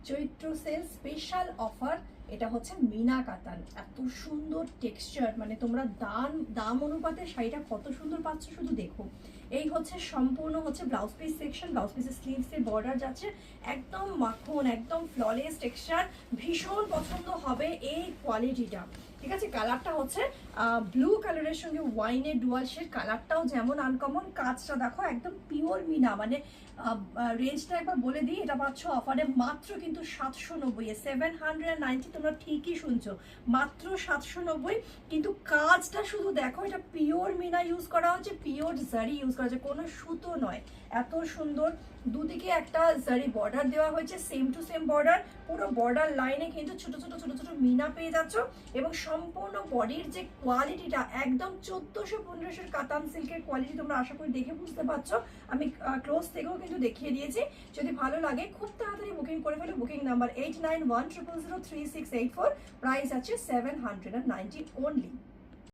চৈত্র sell special offer. এটা হচ্ছে মিনা কাতান, এত সুন্দর টেক্সচার, মানে তোমরা দাম অনুপাতে শাড়িটা কত সুন্দর পাচ্ছ শুধু দেখো। এই হচ্ছে সম্পূর্ণ হচ্ছে ব্লাউজ পিস সেকশন, ব্লাউজ পিসের স্লিভসের বর্ডার যাচ্ছে, একদম মাখন, একদম ফ্ললেস টেক্সচার। ভীষণ পছন্দ হবে এই কোয়ালিটিটা। ঠিক আছে, কালারটা হচ্ছে ব্লু কালারের সঙ্গে ওয়াইনের ডুয়াল শেড। কালারটাও যেমন আনকমন, কাজটা দেখো একদম পিওর মিনা। মানে রেঞ্জটা একবার বলে দিই, এটা পাচ্ছ অফারে মাত্র কিন্তু 790, 790। তোমরা ঠিকই শুনছো, মাত্র 790। কিন্তু কাজটা শুধু দেখো, এটা পিওর মিনা ইউজ করা হচ্ছে, পিওর জারি ইউজ করা হচ্ছে, কোনো সুতো নয়। এত সুন্দর, দুদিকে একটা জারি বর্ডার দেওয়া হয়েছে, সেম টু সেম বর্ডার। পুরো বর্ডার লাইনে কিন্তু ছোট ছোট ছোট ছোট মিনা পেয়ে যাচ্ছ। এবং সম্পূর্ণ বডির যে কোয়ালিটিটা, একদম 1400-1500 কাতান সিল্কের কোয়ালিটি। তোমরা আশা করি দেখে বুঝতে পারছো, আমি ক্লোজ থেকেও কিন্তু দেখিয়ে দিয়েছি। যদি ভালো লাগে খুব তাড়াতাড়ি বুকিং করে ফেলো। Booking number 8910030684। প্রাইস আছে 790 অনলি।